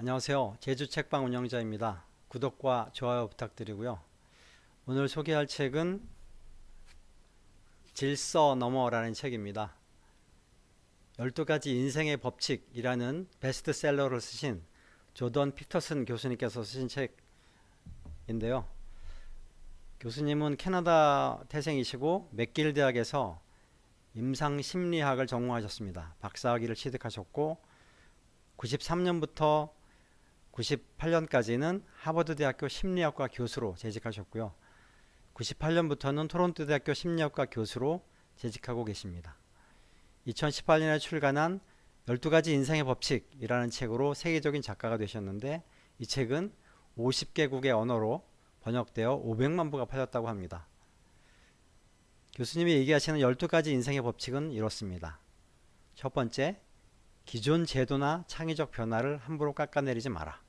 안녕하세요. 제주 책방 운영자입니다. 구독과 좋아요 부탁드리고요. 오늘 소개할 책은 질서 너머라는 책입니다. 12가지 인생의 법칙이라는 베스트셀러를 쓰신 조던 피터슨 교수님께서 쓰신 책인데요. 교수님은 캐나다 태생이시고 맥길 대학에서 임상심리학을 전공하셨습니다. 박사학위를 취득하셨고 93년부터 98년까지는 하버드 대학교 심리학과 교수로 재직하셨고요. 98년부터는 토론토 대학교 심리학과 교수로 재직하고 계십니다. 2018년에 출간한 12가지 인생의 법칙이라는 책으로 세계적인 작가가 되셨는데, 이 책은 50개국의 언어로 번역되어 500만 부가 팔렸다고 합니다. 교수님이 얘기하시는 12가지 인생의 법칙은 이렇습니다. 첫 번째, 기존 제도나 창의적 변화를 함부로 깎아내리지 마라.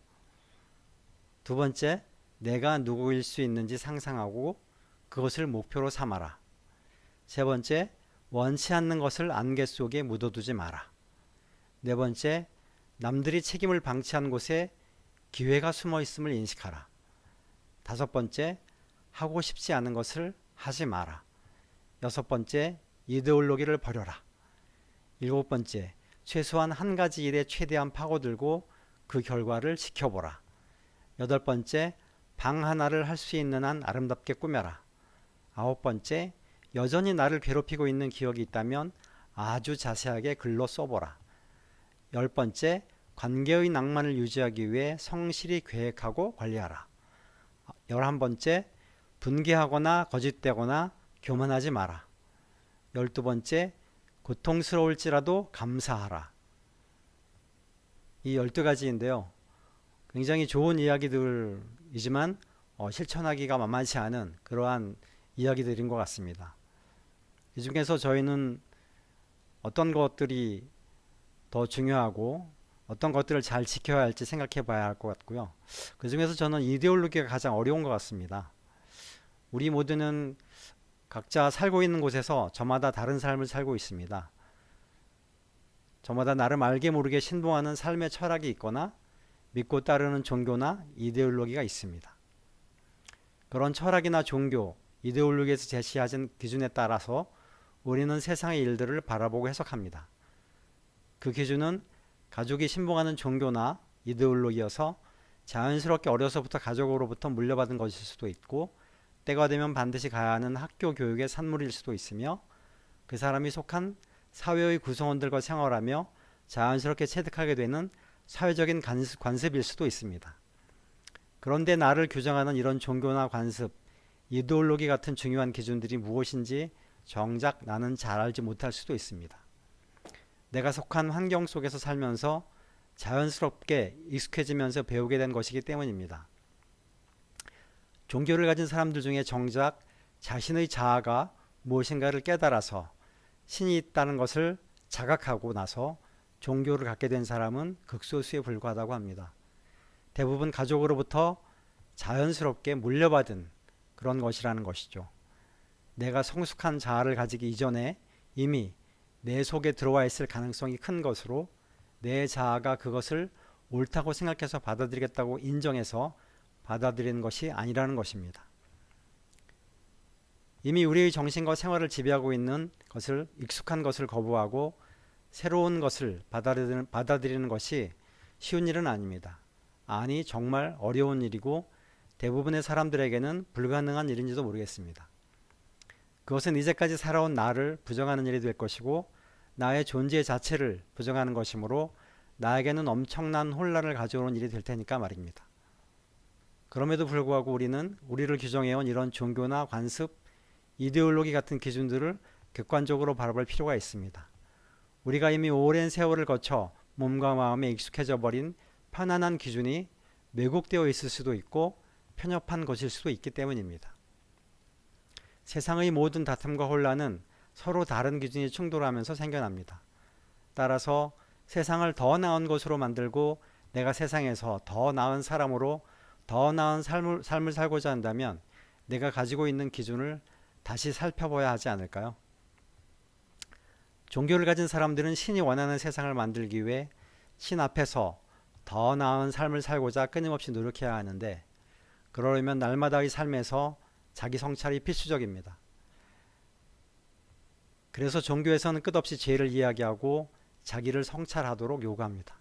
두 번째, 내가 누구일 수 있는지 상상하고 그것을 목표로 삼아라. 세 번째, 원치 않는 것을 안개 속에 묻어두지 마라. 네 번째, 남들이 책임을 방치한 곳에 기회가 숨어 있음을 인식하라. 다섯 번째, 하고 싶지 않은 것을 하지 마라. 여섯 번째, 이데올로기를 버려라. 일곱 번째, 최소한 한 가지 일에 최대한 파고들고 그 결과를 지켜보라. 여덟 번째, 방 하나를 할 수 있는 한 아름답게 꾸며라. 아홉 번째, 여전히 나를 괴롭히고 있는 기억이 있다면 아주 자세하게 글로 써보라. 열 번째, 관계의 낭만을 유지하기 위해 성실히 계획하고 관리하라. 11번째, 분개하거나 거짓되거나 교만하지 마라. 12번째, 고통스러울지라도 감사하라. 이 12가지인데요. 굉장히 좋은 이야기들이지만 실천하기가 만만치 않은 그러한 이야기들인 것 같습니다. 이 중에서 저희는 어떤 것들이 더 중요하고 어떤 것들을 잘 지켜야 할지 생각해 봐야 할 것 같고요. 그 중에서 저는 이데올로기가 가장 어려운 것 같습니다. 우리 모두는 각자 살고 있는 곳에서 저마다 다른 삶을 살고 있습니다. 저마다 나름 알게 모르게 신봉하는 삶의 철학이 있거나 믿고 따르는 종교나 이데올로기가 있습니다. 그런 철학이나 종교, 이데올로기에서 제시하신 기준에 따라서 우리는 세상의 일들을 바라보고 해석합니다. 그 기준은 가족이 신봉하는 종교나 이데올로기여서 자연스럽게 어려서부터 가족으로부터 물려받은 것일 수도 있고, 때가 되면 반드시 가야 하는 학교 교육의 산물일 수도 있으며, 그 사람이 속한 사회의 구성원들과 생활하며 자연스럽게 체득하게 되는 사회적인 관습일 수도 있습니다. 그런데 나를 규정하는 이런 종교나 관습, 이데올로기 같은 중요한 기준들이 무엇인지 정작 나는 잘 알지 못할 수도 있습니다. 내가 속한 환경 속에서 살면서 자연스럽게 익숙해지면서 배우게 된 것이기 때문입니다. 종교를 가진 사람들 중에 정작 자신의 자아가 무엇인가를 깨달아서 신이 있다는 것을 자각하고 나서 종교를 갖게 된 사람은 극소수에 불과하다고 합니다. 대부분 가족으로부터 자연스럽게 물려받은 그런 것이라는 것이죠. 내가 성숙한 자아를 가지기 이전에 이미 내 속에 들어와 있을 가능성이 큰 것으로 내 자아가 그것을 옳다고 생각해서 받아들이겠다고 인정해서 받아들이는 것이 아니라는 것입니다. 이미 우리의 정신과 생활을 지배하고 있는 것을, 익숙한 것을 거부하고 새로운 것을 받아들이는 것이 쉬운 일은 아닙니다. 아니, 정말 어려운 일이고 대부분의 사람들에게는 불가능한 일인지도 모르겠습니다. 그것은 이제까지 살아온 나를 부정하는 일이 될 것이고 나의 존재 자체를 부정하는 것이므로 나에게는 엄청난 혼란을 가져오는 일이 될 테니까 말입니다. 그럼에도 불구하고 우리는 우리를 규정해온 이런 종교나 관습, 이데올로기 같은 기준들을 객관적으로 바라볼 필요가 있습니다. 우리가 이미 오랜 세월을 거쳐 몸과 마음에 익숙해져 버린 편안한 기준이 왜곡되어 있을 수도 있고 편협한 것일 수도 있기 때문입니다. 세상의 모든 다툼과 혼란은 서로 다른 기준이 충돌하면서 생겨납니다. 따라서 세상을 더 나은 것으로 만들고 내가 세상에서 더 나은 사람으로 더 나은 삶을 살고자 한다면 내가 가지고 있는 기준을 다시 살펴봐야 하지 않을까요? 종교를 가진 사람들은 신이 원하는 세상을 만들기 위해 신 앞에서 더 나은 삶을 살고자 끊임없이 노력해야 하는데 그러려면 날마다의 삶에서 자기 성찰이 필수적입니다. 그래서 종교에서는 끝없이 죄를 이야기하고 자기를 성찰하도록 요구합니다.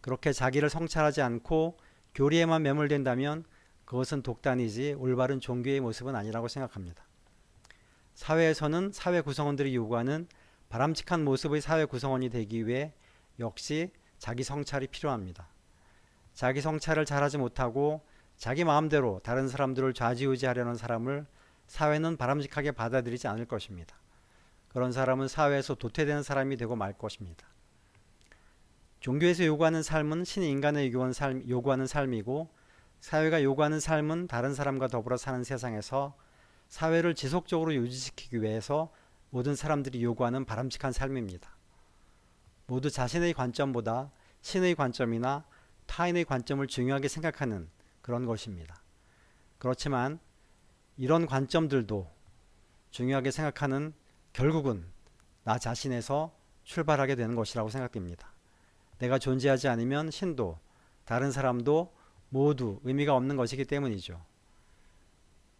그렇게 자기를 성찰하지 않고 교리에만 매몰된다면 그것은 독단이지 올바른 종교의 모습은 아니라고 생각합니다. 사회에서는 사회 구성원들이 요구하는 바람직한 모습의 사회 구성원이 되기 위해 역시 자기 성찰이 필요합니다. 자기 성찰을 잘하지 못하고 자기 마음대로 다른 사람들을 좌지우지하려는 사람을 사회는 바람직하게 받아들이지 않을 것입니다. 그런 사람은 사회에서 도태되는 사람이 되고 말 것입니다. 종교에서 요구하는 삶은 신이 인간에 요구하는 삶이고 사회가 요구하는 삶은 다른 사람과 더불어 사는 세상에서 사회를 지속적으로 유지시키기 위해서 모든 사람들이 요구하는 바람직한 삶입니다. 모두 자신의 관점보다 신의 관점이나 타인의 관점을 중요하게 생각하는 그런 것입니다. 그렇지만 이런 관점들도 중요하게 생각하는 결국은 나 자신에서 출발하게 되는 것이라고 생각됩니다. 내가 존재하지 않으면 신도, 다른 사람도 모두 의미가 없는 것이기 때문이죠.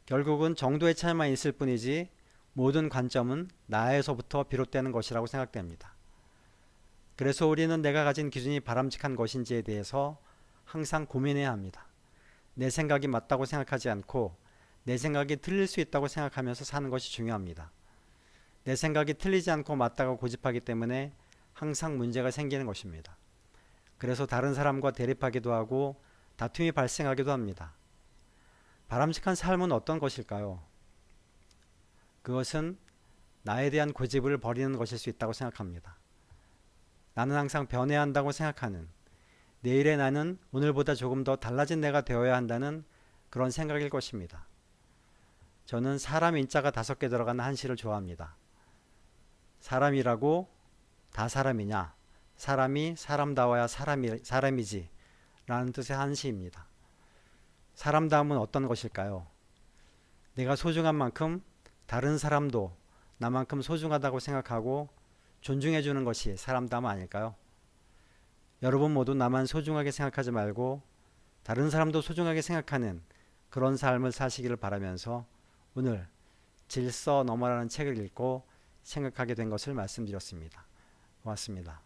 결국은 정도의 차이만 있을 뿐이지 모든 관점은 나에서부터 비롯되는 것이라고 생각됩니다. 그래서 우리는 내가 가진 기준이 바람직한 것인지에 대해서 항상 고민해야 합니다. 내 생각이 맞다고 생각하지 않고 내 생각이 틀릴 수 있다고 생각하면서 사는 것이 중요합니다. 내 생각이 틀리지 않고 맞다고 고집하기 때문에 항상 문제가 생기는 것입니다. 그래서 다른 사람과 대립하기도 하고 다툼이 발생하기도 합니다. 바람직한 삶은 어떤 것일까요? 그것은 나에 대한 고집을 버리는 것일 수 있다고 생각합니다. 나는 항상 변해야 한다고 생각하는, 내일의 나는 오늘보다 조금 더 달라진 내가 되어야 한다는 그런 생각일 것입니다. 저는 사람 인자가 5개 들어간 한시를 좋아합니다. 사람이라고 다 사람이냐? 사람이 사람다워야 사람이지 라는 뜻의 한시입니다. 사람다움은 어떤 것일까요? 내가 소중한 만큼 다른 사람도 나만큼 소중하다고 생각하고 존중해 주는 것이 사람다움 아닐까요? 여러분 모두 나만 소중하게 생각하지 말고 다른 사람도 소중하게 생각하는 그런 삶을 사시기를 바라면서 오늘 질서 너머라는 책을 읽고 생각하게 된 것을 말씀드렸습니다. 고맙습니다.